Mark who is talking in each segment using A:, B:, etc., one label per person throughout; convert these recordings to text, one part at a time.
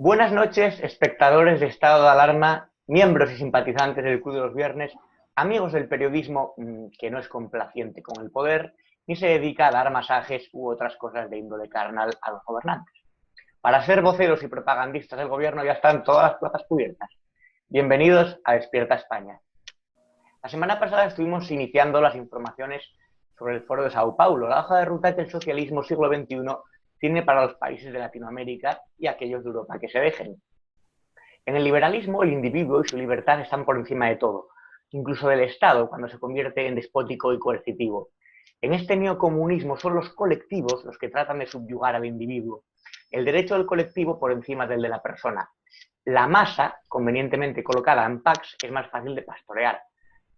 A: Buenas noches, espectadores de Estado de Alarma, miembros y simpatizantes del Club de los Viernes, amigos del periodismo que no es complaciente con el poder, ni se dedica a dar masajes u otras cosas de índole carnal a los gobernantes. Para ser voceros y propagandistas del gobierno ya están todas las plazas cubiertas. Bienvenidos a Despierta España. La semana pasada estuvimos iniciando las informaciones sobre el Foro de Sao Paulo, la hoja de ruta que el socialismo siglo XXI tiene para los países de Latinoamérica y aquellos de Europa que se dejen. En el liberalismo, el individuo y su libertad están por encima de todo, incluso del Estado, cuando se convierte en despótico y coercitivo. En este neocomunismo son los colectivos los que tratan de subyugar al individuo, el derecho del colectivo por encima del de la persona. La masa, convenientemente colocada en packs, es más fácil de pastorear.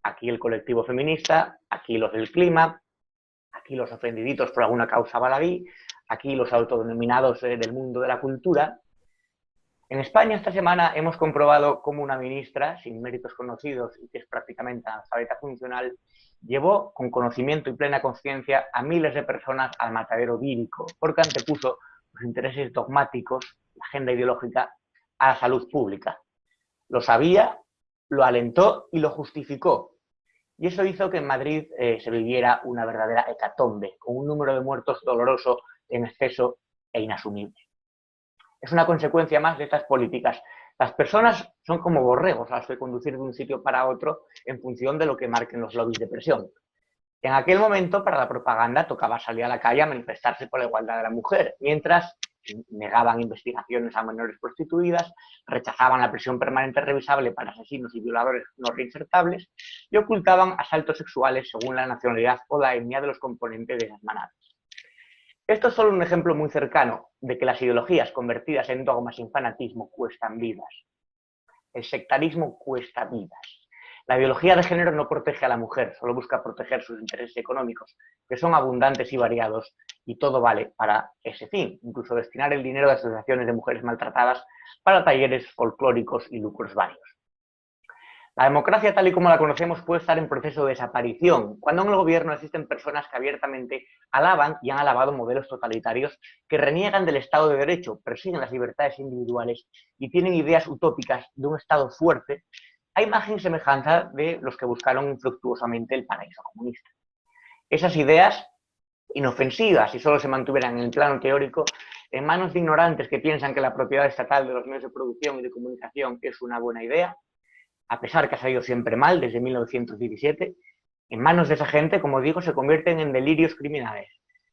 A: Aquí el colectivo feminista, aquí los del clima, aquí los ofendiditos por alguna causa baladí, aquí los autodenominados del mundo de la cultura. En España esta semana hemos comprobado cómo una ministra, sin méritos conocidos y que es prácticamente analfabeta funcional, llevó con conocimiento y plena conciencia a miles de personas al matadero vírico, porque antepuso los intereses dogmáticos, la agenda ideológica, a la salud pública. Lo sabía, lo alentó y lo justificó. Y eso hizo que en Madrid se viviera una verdadera hecatombe, con un número de muertos doloroso, en exceso e inasumible. Es una consecuencia más de estas políticas. Las personas son como borregos a los que conducir de un sitio para otro en función de lo que marquen los lobbies de presión. En aquel momento, para la propaganda, tocaba salir a la calle a manifestarse por la igualdad de la mujer, mientras negaban investigaciones a menores prostituidas, rechazaban la prisión permanente revisable para asesinos y violadores no reinsertables y ocultaban asaltos sexuales según la nacionalidad o la etnia de los componentes de esas manadas. Esto es solo un ejemplo muy cercano de que las ideologías convertidas en dogmas sin fanatismo cuestan vidas. El sectarismo cuesta vidas. La ideología de género no protege a la mujer, solo busca proteger sus intereses económicos, que son abundantes y variados, y todo vale para ese fin, incluso destinar el dinero de asociaciones de mujeres maltratadas para talleres folclóricos y lucros varios. La democracia tal y como la conocemos puede estar en proceso de desaparición, cuando en el gobierno existen personas que abiertamente alaban y han alabado modelos totalitarios que reniegan del Estado de Derecho, persiguen las libertades individuales y tienen ideas utópicas de un Estado fuerte, a imagen y semejanza de los que buscaron infructuosamente el paraíso comunista. Esas ideas, inofensivas y solo se mantuvieran en el plano teórico, en manos de ignorantes que piensan que la propiedad estatal de los medios de producción y de comunicación es una buena idea, a pesar que ha salido siempre mal desde 1917, en manos de esa gente, como digo, se convierten en delirios criminales.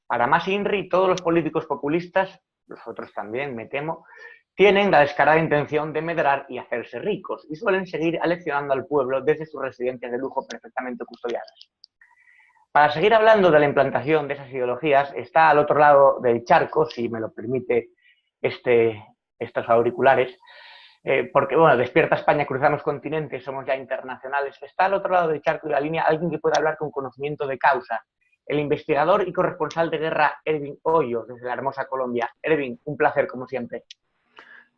A: Para más INRI, todos los políticos populistas, los otros también, me temo, tienen la descarada intención de medrar y hacerse ricos, y suelen seguir aleccionando al pueblo desde sus residencias de lujo perfectamente custodiadas. Para seguir hablando de la implantación de esas ideologías, está al otro lado del charco, si me lo permite estos auriculares, porque, bueno, Despierta España, cruzamos continentes, somos ya internacionales, está al otro lado del charco de la línea alguien que pueda hablar con conocimiento de causa, el investigador y corresponsal de guerra Ervin Hoyos, desde la hermosa Colombia. Ervin, un placer como siempre.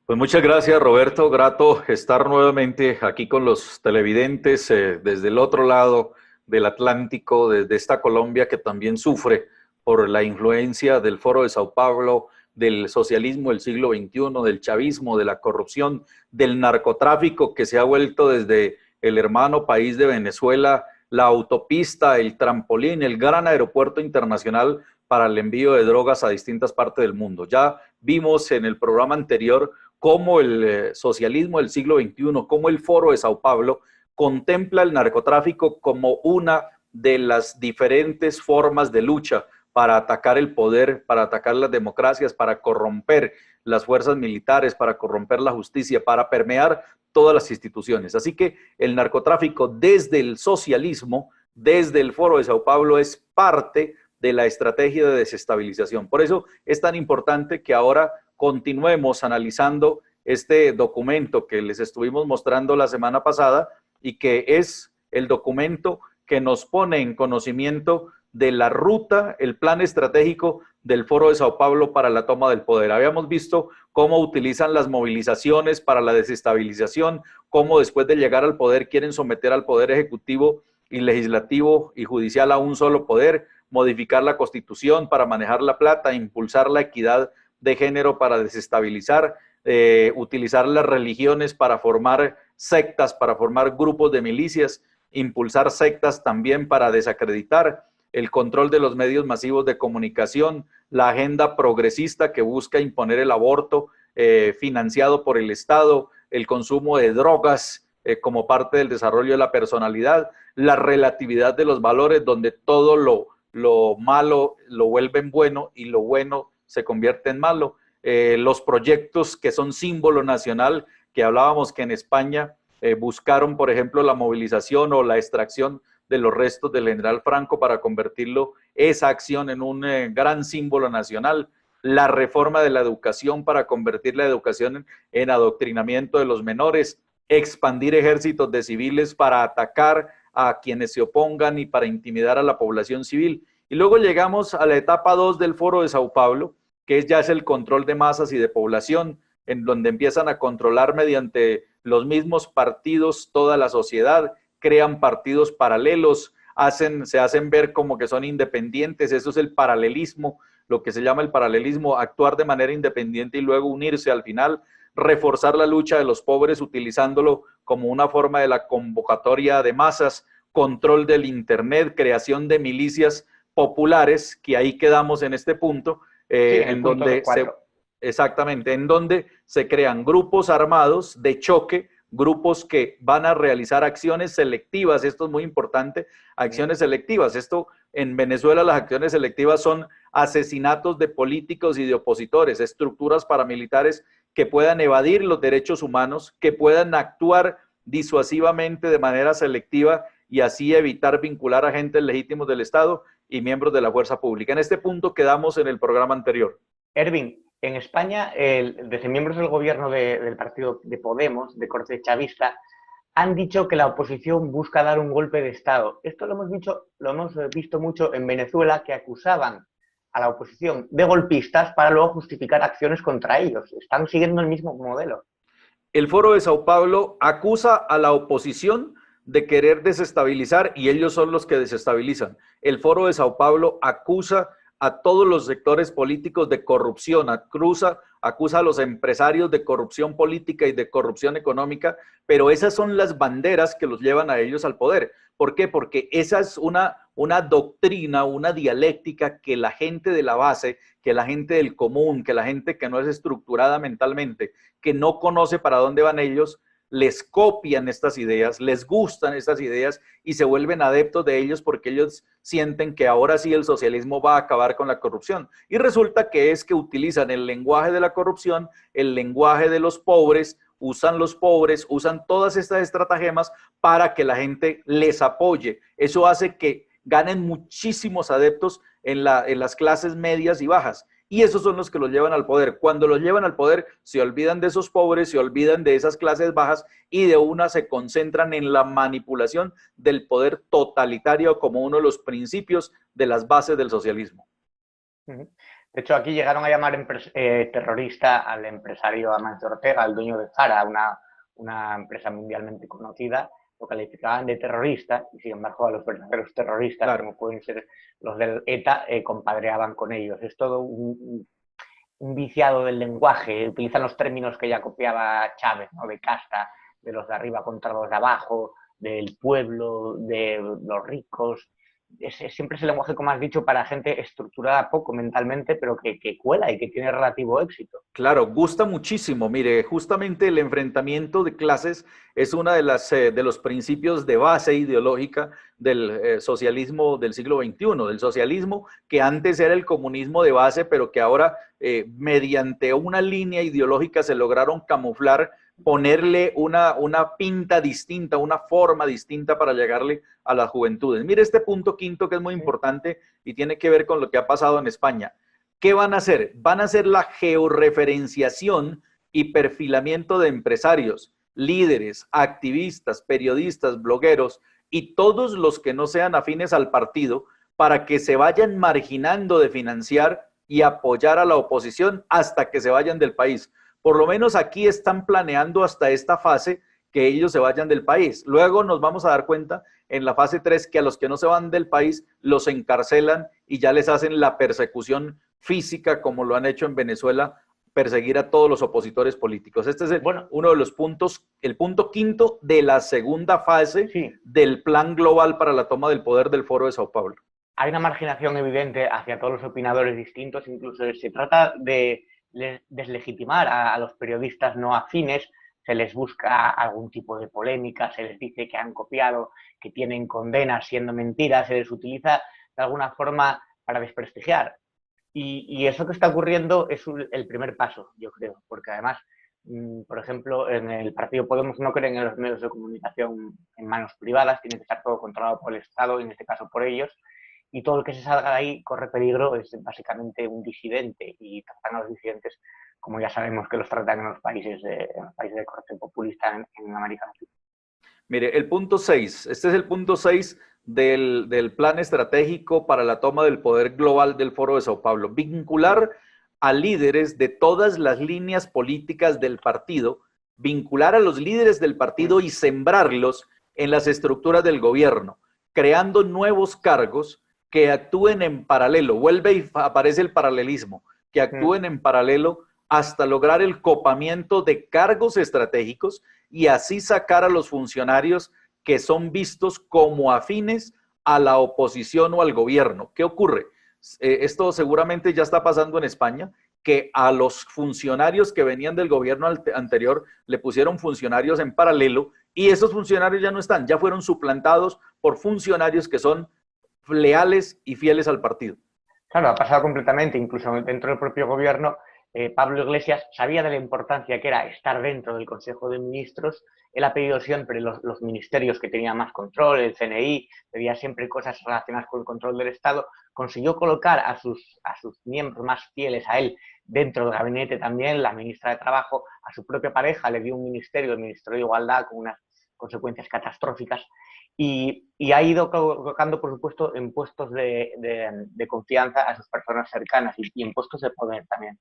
B: Pues muchas gracias, Roberto. Grato estar nuevamente aquí con los televidentes desde el otro lado del Atlántico, desde esta Colombia que también sufre por la influencia del Foro de Sao Paulo, del socialismo del siglo XXI, del chavismo, de la corrupción, del narcotráfico que se ha vuelto desde el hermano país de Venezuela la autopista, el trampolín, el gran aeropuerto internacional para el envío de drogas a distintas partes del mundo. Ya vimos en el programa anterior cómo el socialismo del siglo XXI, cómo el Foro de Sao Paulo contempla el narcotráfico como una de las diferentes formas de lucha para atacar el poder, para atacar las democracias, para corromper las fuerzas militares, para corromper la justicia, para permear todas las instituciones. Así que el narcotráfico desde el socialismo, desde el Foro de Sao Paulo, es parte de la estrategia de desestabilización. Por eso es tan importante que ahora continuemos analizando este documento que les estuvimos mostrando la semana pasada y que es el documento que nos pone en conocimiento de la ruta, el plan estratégico del Foro de Sao Paulo para la toma del poder. Habíamos visto cómo utilizan las movilizaciones para la desestabilización, cómo después de llegar al poder quieren someter al poder ejecutivo y legislativo y judicial a un solo poder, modificar la Constitución para manejar la plata, impulsar la equidad de género para desestabilizar, utilizar las religiones para formar sectas, para formar grupos de milicias, impulsar sectas también para desacreditar, el control de los medios masivos de comunicación, la agenda progresista que busca imponer el aborto financiado por el Estado, el consumo de drogas como parte del desarrollo de la personalidad, la relatividad de los valores donde todo lo malo lo vuelven bueno y lo bueno se convierte en malo, los proyectos que son símbolo nacional, que hablábamos que en España buscaron, por ejemplo, la movilización o la extracción de los restos del general Franco para convertirlo, esa acción, en un gran símbolo nacional, la reforma de la educación para convertir la educación en adoctrinamiento de los menores, expandir ejércitos de civiles para atacar a quienes se opongan y para intimidar a la población civil. Y luego llegamos a la etapa 2 del Foro de Sao Paulo, que ya es el control de masas y de población, en donde empiezan a controlar mediante los mismos partidos toda la sociedad, crean partidos paralelos, se hacen ver como que son independientes, eso es el paralelismo, lo que se llama el paralelismo, actuar de manera independiente y luego unirse al final, reforzar la lucha de los pobres utilizándolo como una forma de la convocatoria de masas, control del internet, creación de milicias populares, que ahí quedamos en este punto, en donde exactamente, en donde se crean grupos armados de choque, grupos que van a realizar acciones selectivas, esto es muy importante, acciones selectivas. Esto en Venezuela, las acciones selectivas son asesinatos de políticos y de opositores, estructuras paramilitares que puedan evadir los derechos humanos, que puedan actuar disuasivamente de manera selectiva y así evitar vincular agentes legítimos del Estado y miembros de la fuerza pública. En este punto quedamos en el programa anterior.
A: Ervin, en España, desde miembros del gobierno del partido de Podemos, de corte chavista, han dicho que la oposición busca dar un golpe de Estado. Esto lo hemos visto mucho en Venezuela, que acusaban a la oposición de golpistas para luego justificar acciones contra ellos. Están siguiendo el mismo modelo.
B: El Foro de Sao Paulo acusa a la oposición de querer desestabilizar y ellos son los que desestabilizan. El Foro de Sao Paulo acusa a todos los sectores políticos de corrupción, acusa a los empresarios de corrupción política y de corrupción económica, pero esas son las banderas que los llevan a ellos al poder. ¿Por qué? Porque esa es una doctrina, una dialéctica que la gente de la base, que la gente del común, que la gente que no es estructurada mentalmente, que no conoce para dónde van ellos, les copian estas ideas, les gustan estas ideas y se vuelven adeptos de ellos porque ellos sienten que ahora sí el socialismo va a acabar con la corrupción. Y resulta que es que utilizan el lenguaje de la corrupción, el lenguaje de los pobres, usan todas estas estratagemas para que la gente les apoye. Eso hace que ganen muchísimos adeptos en las clases medias y bajas. Y esos son los que los llevan al poder. Cuando los llevan al poder, se olvidan de esos pobres, se olvidan de esas clases bajas y de una se concentran en la manipulación del poder totalitario como uno de los principios de las bases del socialismo.
A: De hecho, aquí llegaron a llamar terrorista al empresario Amancio Ortega, el dueño de Zara, una empresa mundialmente conocida. Lo calificaban de terrorista y sin embargo a los verdaderos terroristas, claro, como pueden ser los del ETA, compadreaban con ellos. Es todo un viciado del lenguaje, utilizan los términos que ya copiaba Chávez, ¿no? De casta, de los de arriba contra los de abajo, del pueblo, de los ricos. Siempre es el lenguaje, como has dicho, para gente estructurada poco mentalmente, pero que cuela y que tiene relativo éxito.
B: Claro, gusta muchísimo. Mire, justamente el enfrentamiento de clases es uno de los principios de base ideológica del socialismo del siglo XXI, del socialismo que antes era el comunismo de base, pero que ahora mediante una línea ideológica se lograron camuflar, ponerle una pinta distinta, una forma distinta para llegarle a las juventudes. Mire este punto quinto que es muy importante y tiene que ver con lo que ha pasado en España. ¿Qué van a hacer? Van a hacer la georreferenciación y perfilamiento de empresarios, líderes, activistas, periodistas, blogueros y todos los que no sean afines al partido para que se vayan marginando de financiar y apoyar a la oposición hasta que se vayan del país. Por lo menos aquí están planeando hasta esta fase que ellos se vayan del país. Luego nos vamos a dar cuenta en la fase 3 que a los que no se van del país los encarcelan y ya les hacen la persecución física como lo han hecho en Venezuela perseguir a todos los opositores políticos. Este es uno de los puntos, el punto quinto de la segunda fase del plan global para la toma del poder del Foro de Sao Paulo.
A: Hay una marginación evidente hacia todos los opinadores distintos, incluso se trata de deslegitimar a los periodistas no afines, se les busca algún tipo de polémica, se les dice que han copiado, que tienen condenas siendo mentiras, se les utiliza de alguna forma para desprestigiar. Y eso que está ocurriendo es el primer paso, yo creo, porque además, por ejemplo, en el partido Podemos no creen en los medios de comunicación en manos privadas, tiene que estar todo controlado por el Estado, y en este caso por ellos, y todo el que se salga de ahí corre peligro, es básicamente un disidente, y tratan a los disidentes como ya sabemos que los tratan en los países de corte populista en América Latina.
B: Mire, el punto 6, este es el punto 6 del plan estratégico para la toma del poder global del Foro de Sao Paulo. Vincular a líderes de todas las líneas políticas del partido, vincular a los líderes del partido y sembrarlos en las estructuras del gobierno, creando nuevos cargos que actúen en paralelo. Vuelve y aparece el paralelismo, que actúen en paralelo hasta lograr el copamiento de cargos estratégicos y así sacar a los funcionarios que son vistos como afines a la oposición o al gobierno. ¿Qué ocurre? Esto seguramente ya está pasando en España, que a los funcionarios que venían del gobierno anterior le pusieron funcionarios en paralelo y esos funcionarios ya no están, ya fueron suplantados por funcionarios que son leales y fieles al partido.
A: Claro, ha pasado completamente, incluso dentro del propio gobierno. Pablo Iglesias sabía de la importancia que era estar dentro del Consejo de Ministros. Él ha pedido siempre los ministerios que tenían más control, el CNI, pedía siempre cosas relacionadas con el control del Estado. Consiguió colocar a sus miembros más fieles a él dentro del gabinete también, la ministra de Trabajo, a su propia pareja le dio un ministerio, el Ministerio de Igualdad, con unas consecuencias catastróficas. Y ha ido colocando, por supuesto, en puestos de confianza a sus personas cercanas y en puestos de poder también.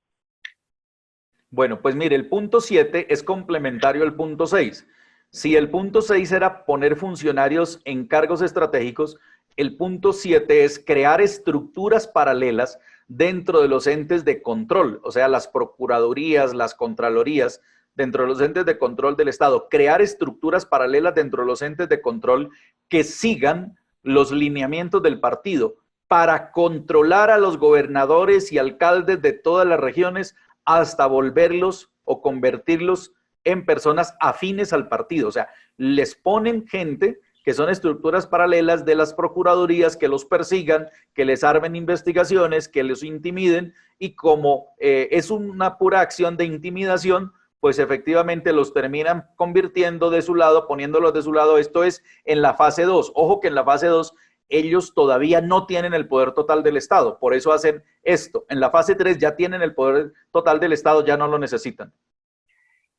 B: Bueno, pues mire, el punto 7 es complementario al punto 6. Si el punto 6 era poner funcionarios en cargos estratégicos, el punto 7 es crear estructuras paralelas dentro de los entes de control, o sea, las procuradurías, las contralorías, dentro de los entes de control del Estado, crear estructuras paralelas dentro de los entes de control que sigan los lineamientos del partido para controlar a los gobernadores y alcaldes de todas las regiones hasta volverlos o convertirlos en personas afines al partido. O sea, les ponen gente que son estructuras paralelas de las procuradurías que los persigan, que les armen investigaciones, que les intimiden, y como es una pura acción de intimidación, pues efectivamente los terminan convirtiendo de su lado, poniéndolos de su lado. Esto es en la fase 2. Ojo que en la fase 2 ellos todavía no tienen el poder total del Estado, por eso hacen esto. En la fase 3 ya tienen el poder total del Estado, ya no lo necesitan.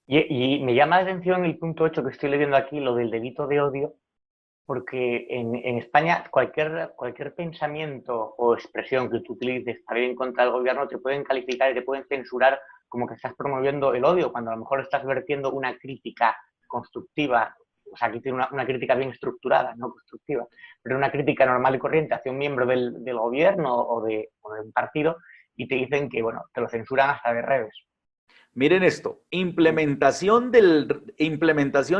A: Y me llama la atención el punto 8 que estoy leyendo aquí, lo del delito de odio, porque en España cualquier pensamiento o expresión que tú utilices para ir en contra del gobierno te pueden calificar y te pueden censurar como que estás promoviendo el odio, cuando a lo mejor estás vertiendo una crítica constructiva. O sea, aquí tiene una crítica bien estructurada, no constructiva, pero una crítica normal y corriente hacia un miembro del gobierno o de un partido, y te dicen que, bueno, te lo censuran hasta de redes.
B: Miren esto, implementación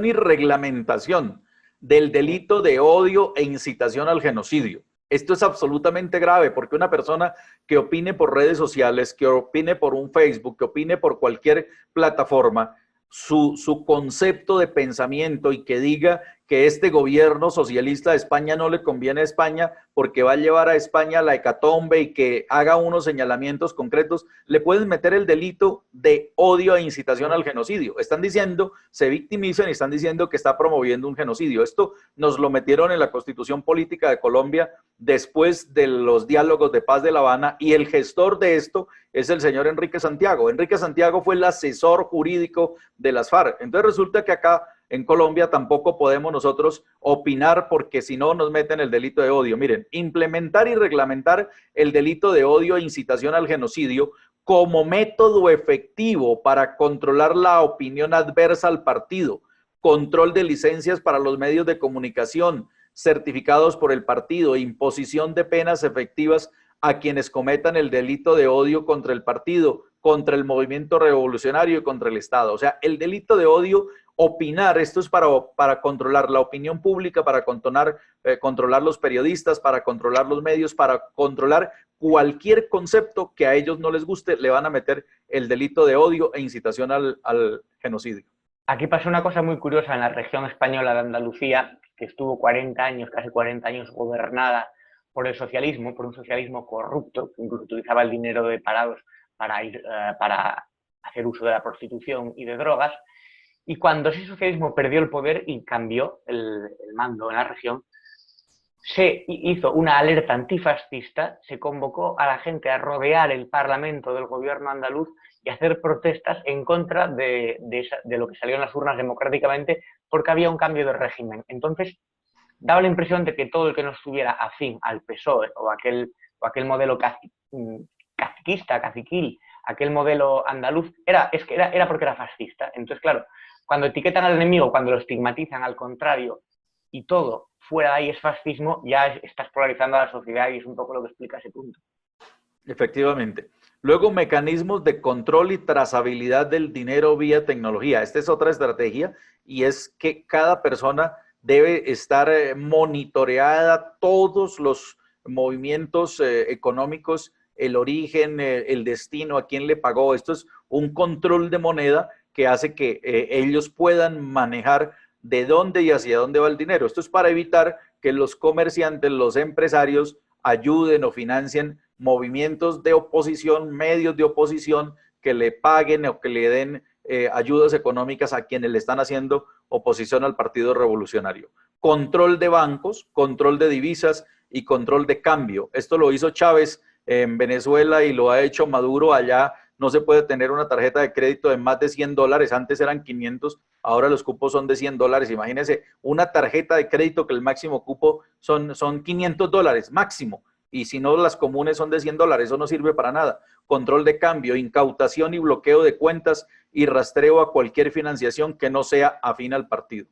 B: y reglamentación del delito de odio e incitación al genocidio. Esto es absolutamente grave, porque una persona que opine por redes sociales, que opine por un Facebook, que opine por cualquier plataforma, su concepto de pensamiento y que diga que este gobierno socialista de España no le conviene a España porque va a llevar a España a la hecatombe y que haga unos señalamientos concretos, le pueden meter el delito de odio e incitación al genocidio. Están diciendo, se victimizan y están diciendo que está promoviendo un genocidio. Esto nos lo metieron en la Constitución Política de Colombia después de los diálogos de paz de La Habana, y el gestor de esto es el señor Enrique Santiago. Enrique Santiago fue el asesor jurídico de las FARC. Entonces resulta que acá en Colombia tampoco podemos nosotros opinar, porque si no nos meten el delito de odio. Miren, implementar y reglamentar el delito de odio e incitación al genocidio como método efectivo para controlar la opinión adversa al partido, control de licencias para los medios de comunicación certificados por el partido, imposición de penas efectivas a quienes cometan el delito de odio contra el partido, contra el movimiento revolucionario y contra el Estado. O sea, el delito de odio, opinar, esto es para controlar la opinión pública, para controlar los periodistas, para controlar los medios, para controlar cualquier concepto que a ellos no les guste, le van a meter el delito de odio e incitación al genocidio.
A: Aquí pasó una cosa muy curiosa en la región española de Andalucía, que estuvo 40 años, casi 40 años gobernada por el socialismo, por un socialismo corrupto, que incluso utilizaba el dinero de parados para hacer uso de la prostitución y de drogas. Y cuando ese socialismo perdió el poder y cambió el mando en la región, se hizo una alerta antifascista, se convocó a la gente a rodear el Parlamento del gobierno andaluz y hacer protestas en contra de lo que salió en las urnas democráticamente, porque había un cambio de régimen. Entonces, daba la impresión de que todo el que no estuviera afín al PSOE o aquel modelo caciquista, caciquil, aquel modelo andaluz, era porque era fascista. Entonces, claro, cuando etiquetan al enemigo, cuando lo estigmatizan al contrario, y todo fuera de ahí es fascismo, ya estás polarizando a la sociedad y es un poco lo que explica ese punto.
B: Efectivamente. Luego, mecanismos de control y trazabilidad del dinero vía tecnología. Esta es otra estrategia y es que cada persona debe estar monitoreada, todos los movimientos económicos, el origen, el destino, a quién le pagó. Esto es un control de moneda que hace que ellos puedan manejar de dónde y hacia dónde va el dinero. Esto es para evitar que los comerciantes, los empresarios ayuden o financien movimientos de oposición, medios de oposición que le paguen o que le den ayudas económicas a quienes le están haciendo oposición al Partido Revolucionario. Control de bancos, control de divisas y control de cambio. Esto lo hizo Chávez en Venezuela y lo ha hecho Maduro allá. No se puede tener una tarjeta de crédito de más de $100, antes eran 500, ahora los cupos son de $100. Imagínense, una tarjeta de crédito que el máximo cupo son $500 máximo, y si no las comunes son de $100, eso no sirve para nada. Control de cambio, incautación y bloqueo de cuentas y rastreo a cualquier financiación que no sea afín al partido.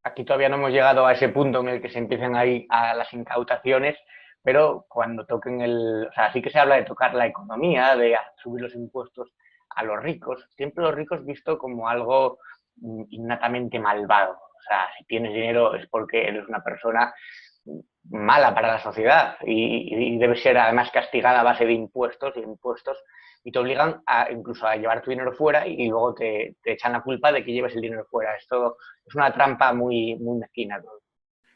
A: Aquí todavía no hemos llegado a ese punto en el que se empiezan ahí a las incautaciones, pero cuando toquen o sea, sí que se habla de tocar la economía, de subir los impuestos a los ricos, siempre los ricos visto como algo innatamente malvado. O sea, si tienes dinero es porque eres una persona mala para la sociedad y debe ser además castigada a base de impuestos y te obligan incluso a llevar tu dinero fuera y luego te echan la culpa de que lleves el dinero fuera. Esto es una trampa muy, muy mezquina.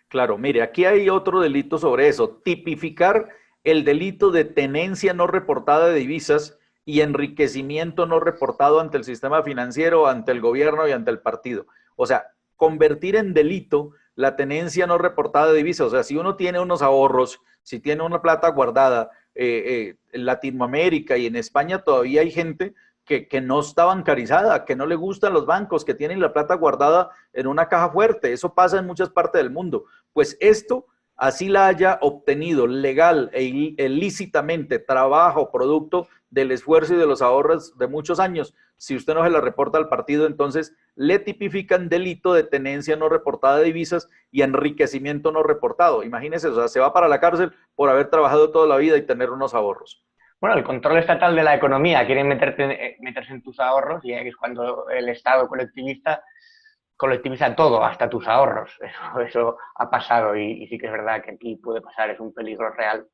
B: Claro, mire, aquí hay otro delito sobre eso, tipificar el delito de tenencia no reportada de divisas y enriquecimiento no reportado ante el sistema financiero, ante el gobierno y ante el partido. O sea, convertir en delito la tenencia no reportada de divisas. O sea, si uno tiene unos ahorros, si tiene una plata guardada en Latinoamérica y en España todavía hay gente que no está bancarizada, que no le gustan los bancos, que tienen la plata guardada en una caja fuerte. Eso pasa en muchas partes del mundo. Pues esto, así la haya obtenido legal e ilícitamente, trabajo, producto del esfuerzo y de los ahorros de muchos años, si usted no se la reporta al partido, entonces le tipifican delito de tenencia no reportada de divisas y enriquecimiento no reportado. Imagínese, o sea, se va para la cárcel por haber trabajado toda la vida y tener unos ahorros.
A: Bueno, el control estatal de la economía quiere meterse en tus ahorros y ahí es cuando el Estado colectiviza todo, hasta tus ahorros. Eso ha pasado y sí que es verdad que aquí puede pasar, es un peligro real.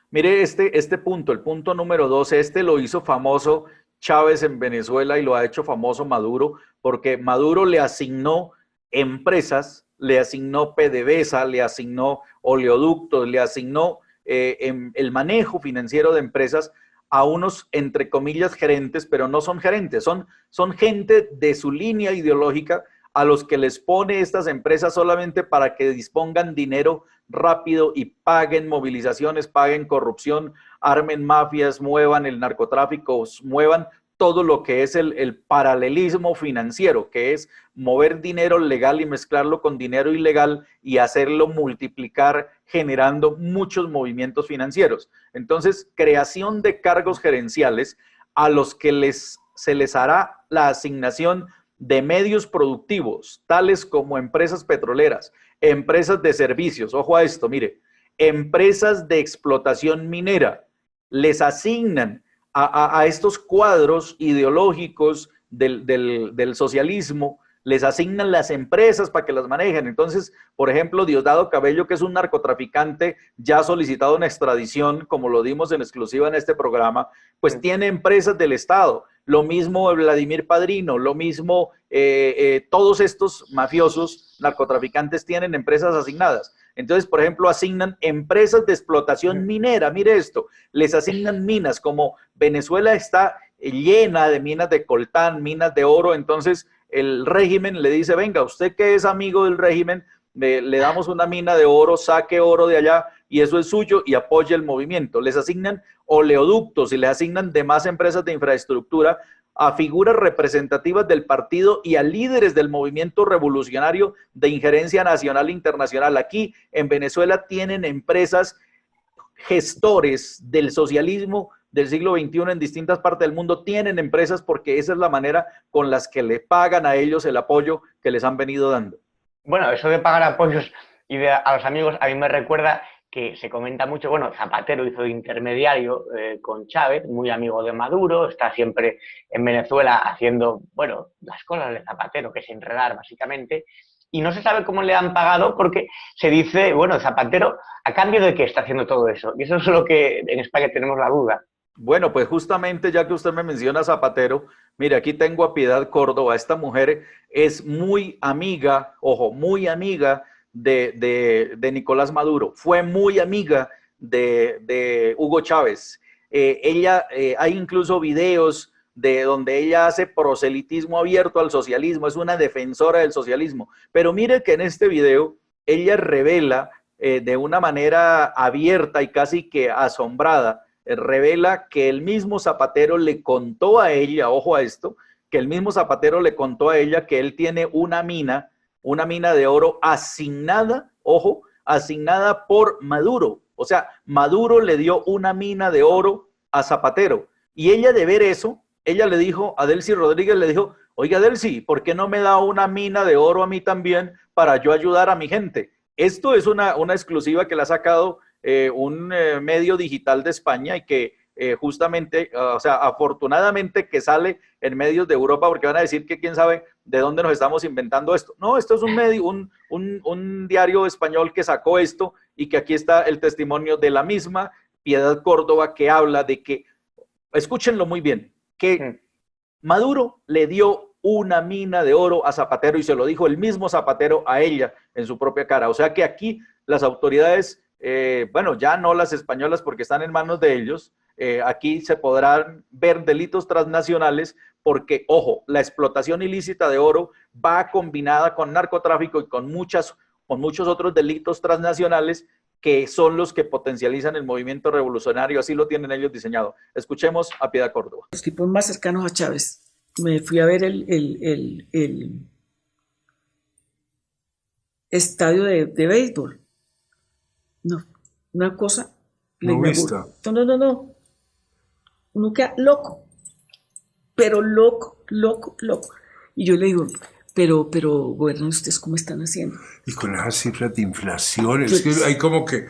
B: Mire este punto, el punto número 12, lo hizo famoso Chávez en Venezuela y lo ha hecho famoso Maduro, porque Maduro le asignó empresas, le asignó PDVSA, le asignó oleoductos, le asignó el manejo financiero de empresas a unos, entre comillas, gerentes, pero no son gerentes, son gente de su línea ideológica a los que les pone estas empresas solamente para que dispongan dinero rápido y paguen movilizaciones, paguen corrupción, armen mafias, muevan el narcotráfico, muevan todo lo que es el paralelismo financiero, que es mover dinero legal y mezclarlo con dinero ilegal y hacerlo multiplicar generando muchos movimientos financieros. Entonces, creación de cargos gerenciales a los que se les hará la asignación de medios productivos, tales como empresas petroleras, empresas de servicios. Ojo a esto, mire, empresas de explotación minera. Les asignan a estos cuadros ideológicos del socialismo, les asignan las empresas para que las manejen. Entonces, por ejemplo, Diosdado Cabello, que es un narcotraficante ya ha solicitado una extradición, como lo dimos en exclusiva en este programa, pues tiene empresas del Estado. Lo mismo Vladimir Padrino, lo mismo todos estos mafiosos narcotraficantes tienen empresas asignadas. Entonces, por ejemplo, asignan empresas de explotación minera. Mire esto, les asignan minas, como Venezuela está llena de minas de coltán, minas de oro. Entonces el régimen le dice, venga, usted que es amigo del régimen, le damos una mina de oro, saque oro de allá y eso es suyo y apoye el movimiento. Les asignan oleoductos y les asignan demás empresas de infraestructura a figuras representativas del partido y a líderes del movimiento revolucionario de injerencia nacional e internacional. Aquí en Venezuela tienen empresas gestores del socialismo del siglo XXI en distintas partes del mundo, tienen empresas porque esa es la manera con las que le pagan a ellos el apoyo que les han venido dando.
A: Bueno, eso de pagar apoyos a los amigos a mí me recuerda que se comenta mucho, bueno, Zapatero hizo de intermediario con Chávez, muy amigo de Maduro, está siempre en Venezuela haciendo, bueno, las cosas de Zapatero, que es enredar básicamente, y no se sabe cómo le han pagado porque se dice, bueno, Zapatero, ¿a cambio de qué está haciendo todo eso? Y eso es lo que en España tenemos la duda.
B: Bueno, pues justamente ya que usted me menciona Zapatero, mire, aquí tengo a Piedad Córdoba. Esta mujer es muy amiga, ojo, muy amiga de Nicolás Maduro. Fue muy amiga de Hugo Chávez. Hay incluso videos de donde ella hace proselitismo abierto al socialismo, es una defensora del socialismo. Pero mire que en este video ella revela de una manera abierta y casi que asombrada, revela que el mismo Zapatero le contó a ella, ojo a esto, que el mismo Zapatero le contó a ella que él tiene una mina de oro asignada, ojo, asignada por Maduro. O sea, Maduro le dio una mina de oro a Zapatero. Y ella de ver eso, ella le dijo a Delcy Rodríguez, le dijo, oiga Delcy, ¿por qué no me da una mina de oro a mí también para yo ayudar a mi gente? Esto es una exclusiva que le ha sacado un medio digital de España y que justamente, o sea, afortunadamente que sale en medios de Europa, porque van a decir que quién sabe de dónde nos estamos inventando esto. No, esto es un medio, un diario español que sacó esto y que aquí está el testimonio de la misma Piedad Córdoba que habla de que, escúchenlo muy bien, que Maduro le dio una mina de oro a Zapatero y se lo dijo el mismo Zapatero a ella en su propia cara. O sea que aquí las autoridades, bueno, ya no las españolas porque están en manos de ellos, aquí se podrán ver delitos transnacionales porque, ojo, la explotación ilícita de oro va combinada con narcotráfico y con muchos otros delitos transnacionales que son los que potencializan el movimiento revolucionario, así lo tienen ellos diseñado. Escuchemos a Piedad Córdoba.
C: Los tipos más cercanos a Chávez, me fui a ver el estadio de béisbol. No, una cosa.
D: No vista.
C: No. Uno queda loco, pero loco. Y yo le digo, pero gobiernan ustedes cómo están haciendo.
D: Y con esas cifras de inflación, es que hay como que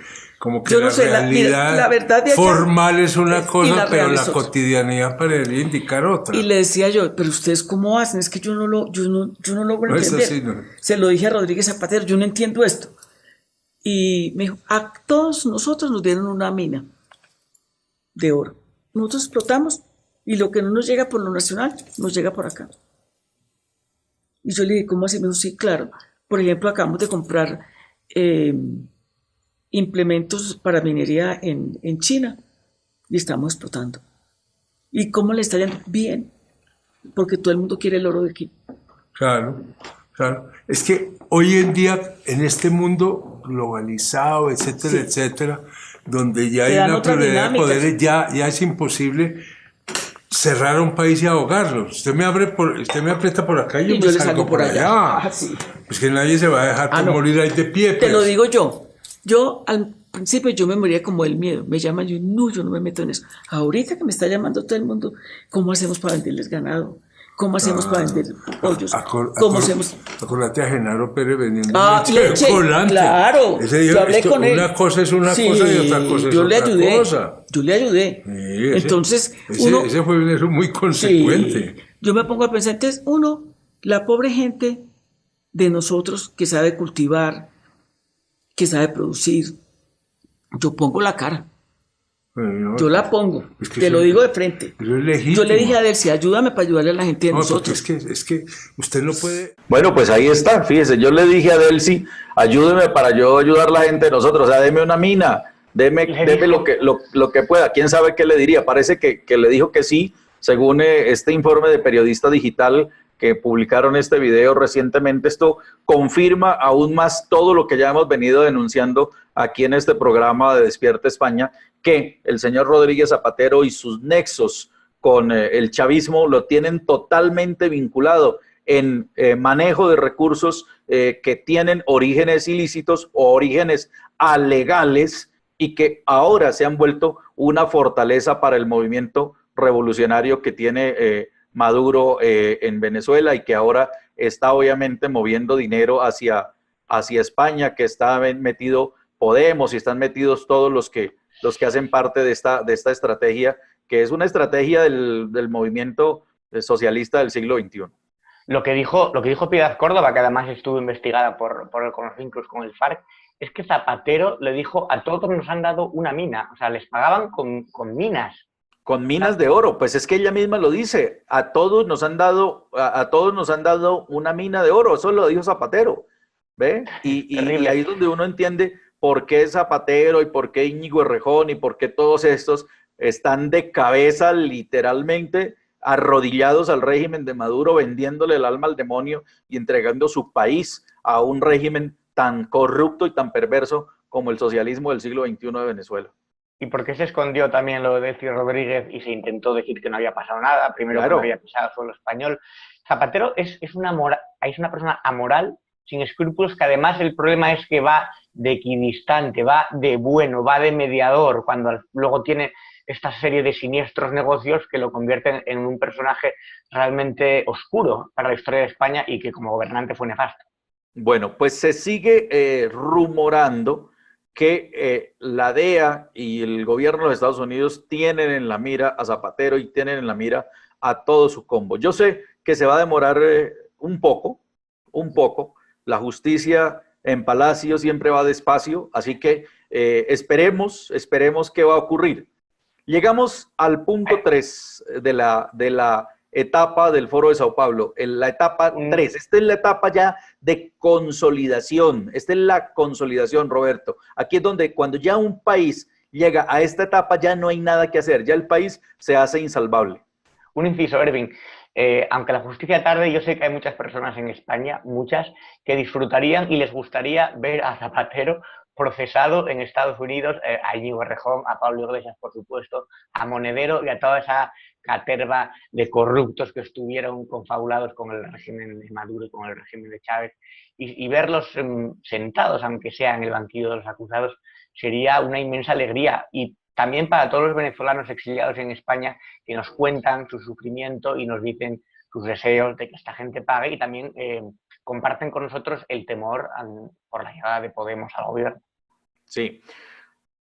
C: yo no
D: la
C: sé,
D: realidad
C: la verdad de allá,
D: formal es una cosa, pero la
C: otra.
D: cotidianidad parecería indicar otra.
C: Y le decía yo, pero ustedes cómo hacen, es que yo no logro entender.
D: Así, no.
C: Se lo dije a Rodríguez Zapatero, yo no entiendo esto. Y me dijo, a todos nosotros nos dieron una mina de oro. Nosotros explotamos y lo que no nos llega por lo nacional, nos llega por acá. Y yo le dije, ¿cómo así? Me dijo, sí, claro. Por ejemplo, acabamos de comprar implementos para minería en China y estamos explotando. ¿Y cómo le está yendo? Bien, porque todo el mundo quiere el oro de aquí.
D: Claro. Es que hoy en día, en este mundo globalizado, etcétera, donde ya hay una pluralidad de poderes, ya es imposible cerrar un país y ahogarlo. Usted me aprieta por acá y yo me salgo por allá.
C: Sí.
D: Pues que nadie se va a dejar morir ahí de pie.
C: Te lo digo yo. Yo al principio yo me moría como del miedo. Me llaman, yo no me meto en eso. Ahorita que me está llamando todo el mundo, ¿cómo hacemos para venderles ganado? ¿Cómo hacemos para vender pollos? ¿Cómo hacemos?
D: Acordate a Genaro Pérez vendiendo
C: leche
D: colante.
C: Claro, yo hablé con él.
D: Una cosa es una cosa y otra cosa es otra cosa.
C: Yo le ayudé.
D: Sí,
C: entonces,
D: ese fue muy consecuente.
C: Sí, yo me pongo a pensar, entonces, la pobre gente de nosotros que sabe cultivar, que sabe producir, yo pongo la cara. Bueno, yo la pongo, te lo digo de frente. Yo le dije a Delcy, ayúdame para ayudarle a la gente de nosotros.
D: Es que usted no puede...
B: Bueno, pues ahí está, fíjese, yo le dije a Delcy, ayúdeme para yo ayudar a la gente de nosotros, o sea, deme una mina, deme lo que pueda. ¿Quién sabe qué le diría? Parece que le dijo que sí, según este informe de Periodista Digital que publicaron este video recientemente. Esto confirma aún más todo lo que ya hemos venido denunciando aquí en este programa de Despierta España, que el señor Rodríguez Zapatero y sus nexos con el chavismo lo tienen totalmente vinculado en manejo de recursos que tienen orígenes ilícitos o orígenes alegales y que ahora se han vuelto una fortaleza para el movimiento revolucionario que tiene Maduro en Venezuela y que ahora está obviamente moviendo dinero hacia España, que está metido Podemos y están metidos todos los que hacen parte de esta estrategia, que es una estrategia del movimiento socialista del siglo XXI.
A: Lo que dijo Piedad Córdoba, que además estuvo investigada por los vínculos con el FARC, es que Zapatero le dijo: a todos nos han dado una mina, o sea, les pagaban con minas.
B: Con minas de oro, pues es que ella misma lo dice, a todos nos han dado una mina de oro, eso lo dijo Zapatero, ¿ve? Y ahí es donde uno entiende por qué Zapatero y por qué Íñigo Errejón y por qué todos estos están de cabeza literalmente arrodillados al régimen de Maduro, vendiéndole el alma al demonio y entregando su país a un régimen tan corrupto y tan perverso como el socialismo del siglo XXI de Venezuela.
A: ¿Y por qué se escondió también lo de Delcy Rodríguez y se intentó decir que no había pasado nada? Primero, claro, que no había pisado suelo español. Zapatero es una persona amoral, sin escrúpulos, que además el problema es que va de equidistante, va de bueno, va de mediador, cuando luego tiene esta serie de siniestros negocios que lo convierten en un personaje realmente oscuro para la historia de España y que como gobernante fue nefasto.
B: Bueno, pues se sigue rumorando que la DEA y el gobierno de los Estados Unidos tienen en la mira a Zapatero y tienen en la mira a todo su combo. Yo sé que se va a demorar un poco. La justicia en Palacio siempre va despacio, así que esperemos qué va a ocurrir. Llegamos al punto 3 de la etapa del Foro de Sao Paulo, en la etapa 3. Esta es la etapa ya de consolidación. Esta es la consolidación, Roberto. Aquí es donde cuando ya un país llega a esta etapa ya no hay nada que hacer, ya el país se hace insalvable.
A: Un inciso, Erwin. Aunque la justicia tarde, yo sé que hay muchas personas en España, muchas, que disfrutarían y les gustaría ver a Zapatero procesado en Estados Unidos, a Íñigo Errejón, a Pablo Iglesias, por supuesto, a Monedero y a toda esa caterva de corruptos que estuvieron confabulados con el régimen de Maduro y con el régimen de Chávez, y verlos sentados, aunque sea en el banquillo de los acusados, sería una inmensa alegría. Y también para todos los venezolanos exiliados en España que nos cuentan su sufrimiento y nos dicen sus deseos de que esta gente pague y también comparten con nosotros el temor por la llegada de Podemos al gobierno.
B: Sí.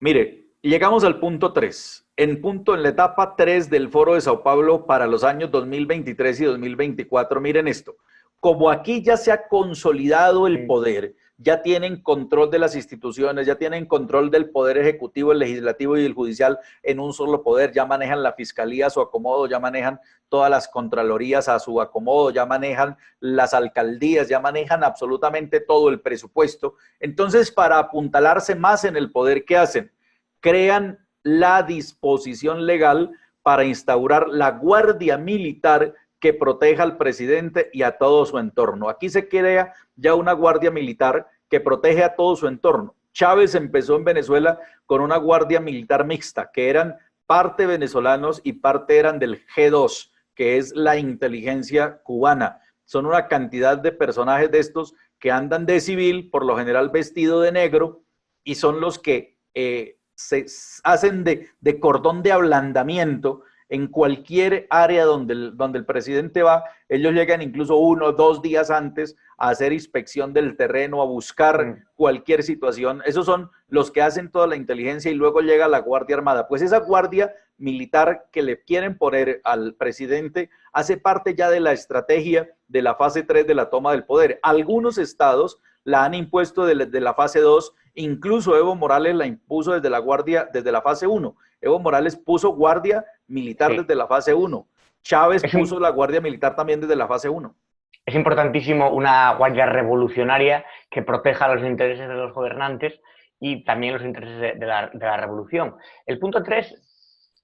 B: Mire, llegamos al punto 3. En la etapa 3 del Foro de Sao Paulo para los años 2023 y 2024, miren esto. Como aquí ya se ha consolidado el poder, ya tienen control de las instituciones, ya tienen control del poder ejecutivo, el legislativo y el judicial en un solo poder, ya manejan la fiscalía a su acomodo, ya manejan todas las contralorías a su acomodo, ya manejan las alcaldías, ya manejan absolutamente todo el presupuesto. Entonces, para apuntalarse más en el poder, ¿qué hacen? Crean la disposición legal para instaurar la Guardia Militar que proteja al presidente y a todo su entorno. Aquí se crea ya una guardia militar que protege a todo su entorno. Chávez empezó en Venezuela con una guardia militar mixta, que eran parte venezolanos y parte eran del G2, que es la inteligencia cubana. Son una cantidad de personajes de estos que andan de civil, por lo general vestido de negro, y son los que se hacen de cordón de ablandamiento en cualquier área donde el presidente va, ellos llegan incluso 1 o 2 días antes a hacer inspección del terreno, a buscar cualquier situación. Esos son los que hacen toda la inteligencia y luego llega la Guardia Armada. Pues esa Guardia Militar que le quieren poner al presidente hace parte ya de la estrategia de la fase 3 de la toma del poder. Algunos estados la han impuesto de la fase 2, incluso Evo Morales la impuso desde la fase 1. Evo Morales puso guardia militar desde la fase 1. Chávez puso la guardia militar también desde la fase 1.
A: Es importantísimo una guardia revolucionaria que proteja los intereses de los gobernantes y también los intereses de la revolución. El punto 3,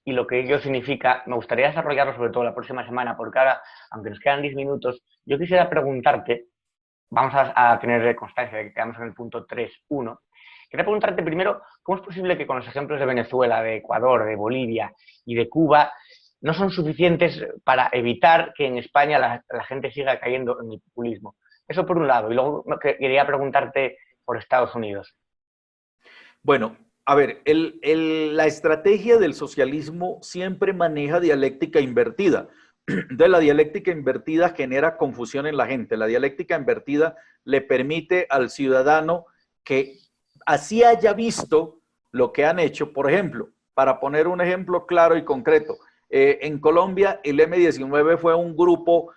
A: y lo que ello significa, me gustaría desarrollarlo sobre todo la próxima semana, porque ahora, aunque nos quedan 10 minutos, yo quisiera preguntarte, vamos a tener constancia de que quedamos en el punto 3.1. Quería preguntarte primero, ¿cómo es posible que con los ejemplos de Venezuela, de Ecuador, de Bolivia y de Cuba no son suficientes para evitar que en España la gente siga cayendo en el populismo? Eso por un lado. Y luego quería preguntarte por Estados Unidos.
B: Bueno, a ver, la estrategia del socialismo siempre maneja dialéctica invertida. De la dialéctica invertida genera confusión en la gente. La dialéctica invertida le permite al ciudadano que así haya visto lo que han hecho. Por ejemplo, para poner un ejemplo claro y concreto, en Colombia el M-19 fue un grupo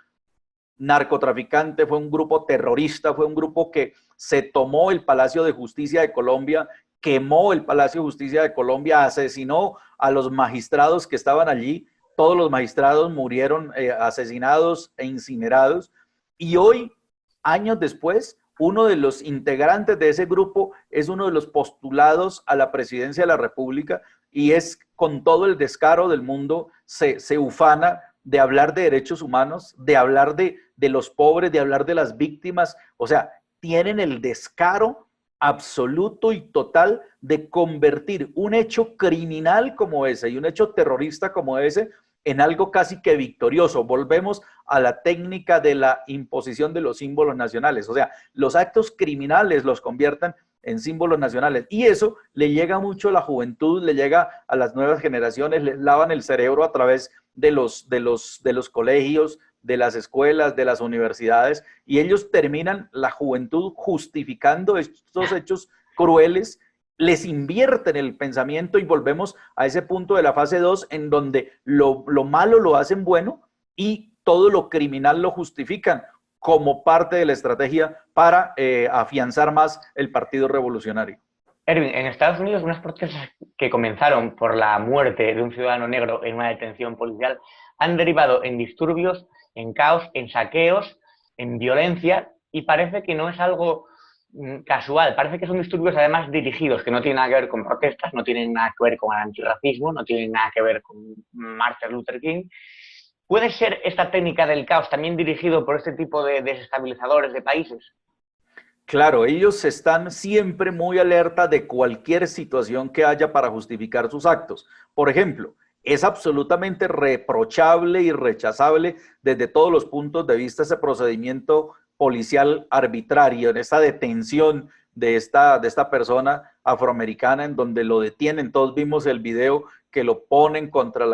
B: narcotraficante, fue un grupo terrorista, fue un grupo que se tomó el Palacio de Justicia de Colombia, quemó el Palacio de Justicia de Colombia, asesinó a los magistrados que estaban allí. Todos los magistrados murieron asesinados e incinerados. Y hoy, años después, uno de los integrantes de ese grupo es uno de los postulados a la presidencia de la República y es con todo el descaro del mundo, se ufana de hablar de derechos humanos, de hablar de los pobres, de hablar de las víctimas. O sea, tienen el descaro absoluto y total de convertir un hecho criminal como ese y un hecho terrorista como ese en algo casi que victorioso. Volvemos a la técnica de la imposición de los símbolos nacionales. O sea, los actos criminales los convierten en símbolos nacionales. Y eso le llega mucho a la juventud, le llega a las nuevas generaciones, les lavan el cerebro a través de los colegios, de las escuelas, de las universidades, y ellos terminan, la juventud, justificando estos hechos crueles, les invierten el pensamiento y volvemos a ese punto de la fase 2 en donde lo malo lo hacen bueno y todo lo criminal lo justifican como parte de la estrategia para afianzar más el Partido Revolucionario.
A: Erwin, en Estados Unidos unas protestas que comenzaron por la muerte de un ciudadano negro en una detención policial han derivado en disturbios, en caos, en saqueos, en violencia, y parece que no es algo casual, parece que son disturbios además dirigidos, que no tienen nada que ver con protestas, no tienen nada que ver con el antirracismo, no tienen nada que ver con Martin Luther King. ¿Puede ser esta técnica del caos también dirigido por este tipo de desestabilizadores de países?
B: Claro, ellos están siempre muy alerta de cualquier situación que haya para justificar sus actos. Por ejemplo, es absolutamente reprochable y rechazable desde todos los puntos de vista ese procedimiento policial arbitrario, en esta detención de esta persona afroamericana en donde lo detienen. Todos vimos el video que lo ponen contra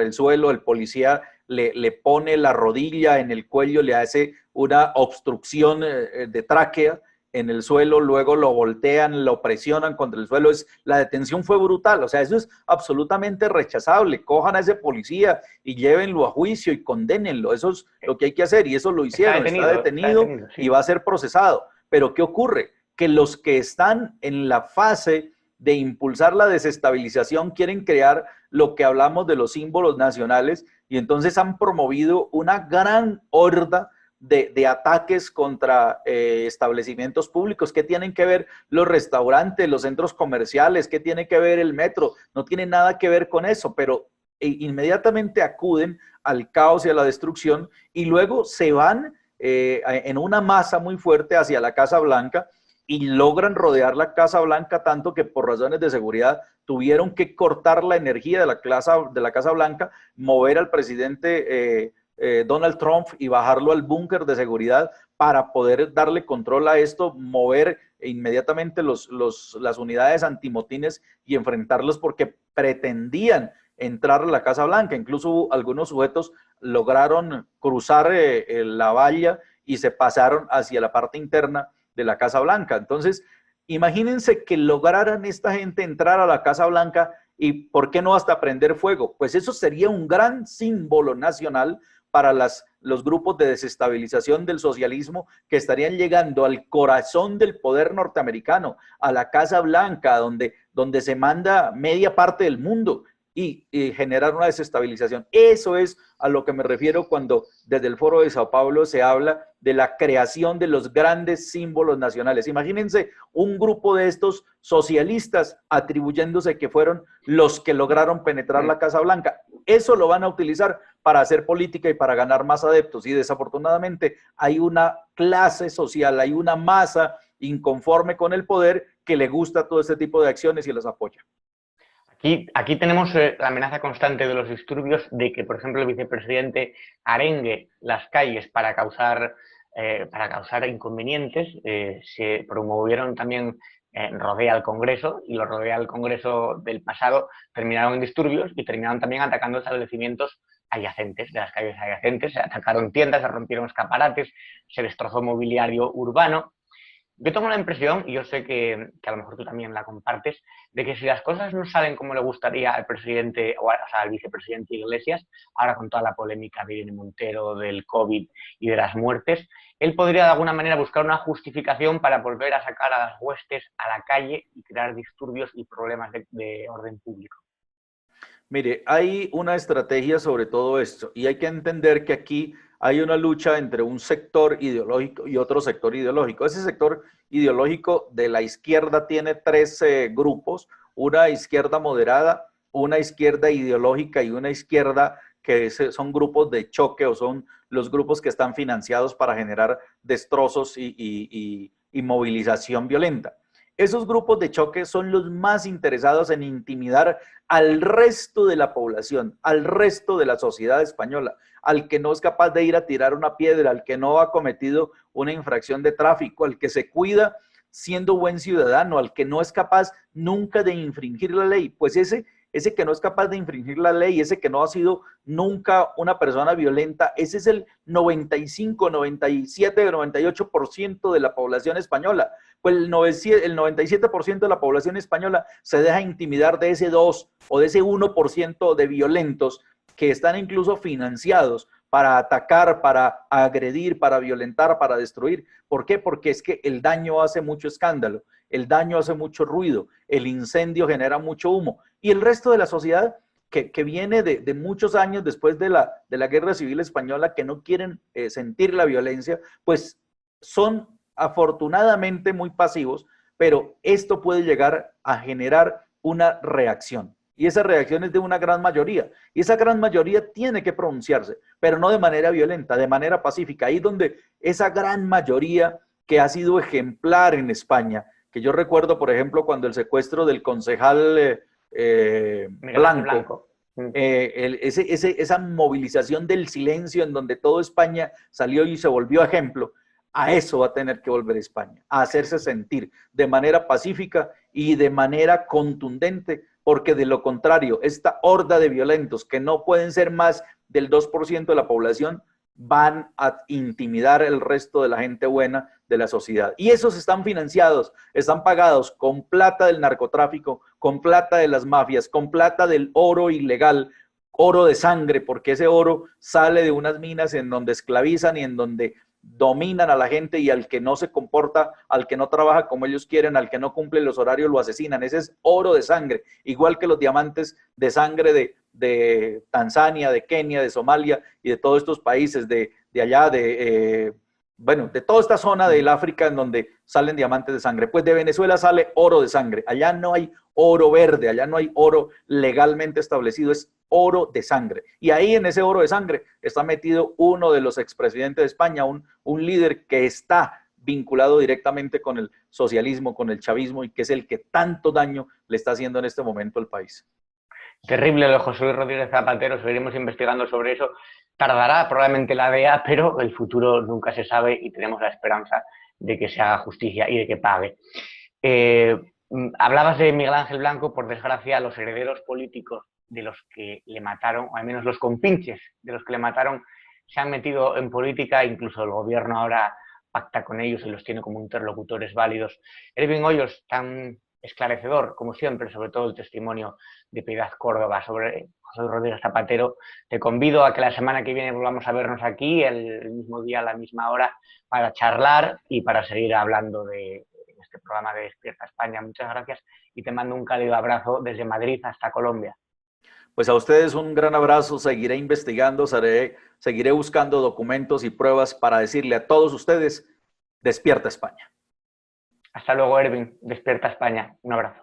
B: el suelo, el policía le pone la rodilla en el cuello, le hace una obstrucción de tráquea en el suelo, luego lo voltean, lo presionan contra el suelo. La detención fue brutal, o sea, eso es absolutamente rechazable. Cojan a ese policía y llévenlo a juicio y condénenlo, eso es lo que hay que hacer, y eso lo hicieron, está detenido sí. Y va a ser procesado. Pero ¿qué ocurre? Que los que están en la fase de impulsar la desestabilización quieren crear lo que hablamos de los símbolos nacionales, y entonces han promovido una gran horda de ataques contra establecimientos públicos. ¿Qué tienen que ver los restaurantes, los centros comerciales? ¿Qué tiene que ver el metro? No tiene nada que ver con eso, pero inmediatamente acuden al caos y a la destrucción y luego se van en una masa muy fuerte hacia la Casa Blanca y logran rodear la Casa Blanca tanto que por razones de seguridad tuvieron que cortar la energía de la Casa Blanca, mover al presidente Donald Trump y bajarlo al búnker de seguridad para poder darle control a esto, mover inmediatamente las unidades antimotines y enfrentarlos porque pretendían entrar a la Casa Blanca. Incluso algunos sujetos lograron cruzar la valla y se pasaron hacia la parte interna de la Casa Blanca. Entonces, imagínense que lograran esta gente entrar a la Casa Blanca y, ¿por qué no hasta prender fuego? Pues eso sería un gran símbolo nacional para los grupos de desestabilización del socialismo que estarían llegando al corazón del poder norteamericano, a la Casa Blanca, donde se manda media parte del mundo, y generar una desestabilización. Eso es a lo que me refiero cuando desde el Foro de Sao Paulo se habla de la creación de los grandes símbolos nacionales. Imagínense un grupo de estos socialistas atribuyéndose que fueron los que lograron penetrar la Casa Blanca. Eso lo van a utilizar para hacer política y para ganar más adeptos. Y desafortunadamente hay una clase social, hay una masa inconforme con el poder que le gusta todo este tipo de acciones y las apoya.
A: Aquí tenemos la amenaza constante de los disturbios de que, por ejemplo, el vicepresidente arengue las calles para causar inconvenientes. Se promovieron también rodea al Congreso, y los rodea al Congreso del pasado terminaron en disturbios y terminaron también atacando establecimientos adyacentes, de las calles adyacentes. Se atacaron tiendas, se rompieron escaparates, se destrozó mobiliario urbano. Yo tengo la impresión, y yo sé que a lo mejor tú también la compartes, de que si las cosas no salen como le gustaría al presidente, o sea, al vicepresidente Iglesias, ahora con toda la polémica de Irene Montero, del COVID y de las muertes, él podría de alguna manera buscar una justificación para volver a sacar a las huestes a la calle y crear disturbios y problemas de orden público.
B: Mire, hay una estrategia sobre todo esto, y hay que entender que aquí hay una lucha entre un sector ideológico y otro sector ideológico. Ese sector ideológico de la izquierda tiene tres grupos: una izquierda moderada, una izquierda ideológica y una izquierda que son grupos de choque, o son los grupos que están financiados para generar destrozos y movilización violenta. Esos grupos de choque son los más interesados en intimidar al resto de la población, al resto de la sociedad española, al que no es capaz de ir a tirar una piedra, al que no ha cometido una infracción de tráfico, al que se cuida siendo buen ciudadano, al que no es capaz nunca de infringir la ley. Pues ese que no es capaz de infringir la ley, ese que no ha sido nunca una persona violenta, ese es el 95, 97, 98% de la población española. Pues el 97% de la población española se deja intimidar de ese 2 o de ese 1% de violentos que están incluso financiados para atacar, para agredir, para violentar, para destruir. ¿Por qué? Porque es que el daño hace mucho escándalo, el daño hace mucho ruido, el incendio genera mucho humo. Y el resto de la sociedad que viene de muchos años después de la Guerra Civil Española, que no quieren sentir la violencia, pues son afortunadamente muy pasivos, pero esto puede llegar a generar una reacción. Y esa reacción es de una gran mayoría. Y esa gran mayoría tiene que pronunciarse, pero no de manera violenta, de manera pacífica. Ahí donde esa gran mayoría que ha sido ejemplar en España, que yo recuerdo, por ejemplo, cuando el secuestro del concejal Blanco. Esa movilización del silencio en donde todo España salió y se volvió ejemplo. A eso va a tener que volver España, a hacerse sentir de manera pacífica y de manera contundente, porque de lo contrario, esta horda de violentos, que no pueden ser más del 2% de la población, van a intimidar el resto de la gente buena de la sociedad. Y esos están financiados, están pagados con plata del narcotráfico, con plata de las mafias, con plata del oro ilegal, oro de sangre, porque ese oro sale de unas minas en donde esclavizan y en donde dominan a la gente, y al que no se comporta, al que no trabaja como ellos quieren, al que no cumple los horarios, lo asesinan. Ese es oro de sangre, igual que los diamantes de sangre de Tanzania, de Kenia, de Somalia y de todos estos países de allá, de toda esta zona del África en donde salen diamantes de sangre. Pues de Venezuela sale oro de sangre. Allá no hay oro verde, allá no hay oro legalmente establecido, es oro de sangre. Y ahí en ese oro de sangre está metido uno de los expresidentes de España, un líder que está vinculado directamente con el socialismo, con el chavismo, y que es el que tanto daño le está haciendo en este momento al país.
A: Terrible lo de José Luis Rodríguez Zapatero, seguiremos investigando sobre eso. Tardará probablemente la DEA, pero el futuro nunca se sabe y tenemos la esperanza de que se haga justicia y de que pague. Hablabas de Miguel Ángel Blanco. Por desgracia, los herederos políticos de los que le mataron, o al menos los compinches de los que le mataron, se han metido en política. Incluso el gobierno ahora pacta con ellos y los tiene como interlocutores válidos. Ervin Hoyos, tan esclarecedor como siempre, sobre todo el testimonio de Piedad Córdoba sobre José Rodríguez Zapatero. Te convido a que la semana que viene volvamos a vernos aquí, el mismo día, a la misma hora, para charlar y para seguir hablando de este programa de Despierta España. Muchas gracias y te mando un cálido abrazo desde Madrid hasta Colombia.
B: Pues a ustedes un gran abrazo. Seguiré investigando, seguiré buscando documentos y pruebas para decirle a todos ustedes: Despierta España.
A: Hasta luego, Ervin. Despierta España. Un abrazo.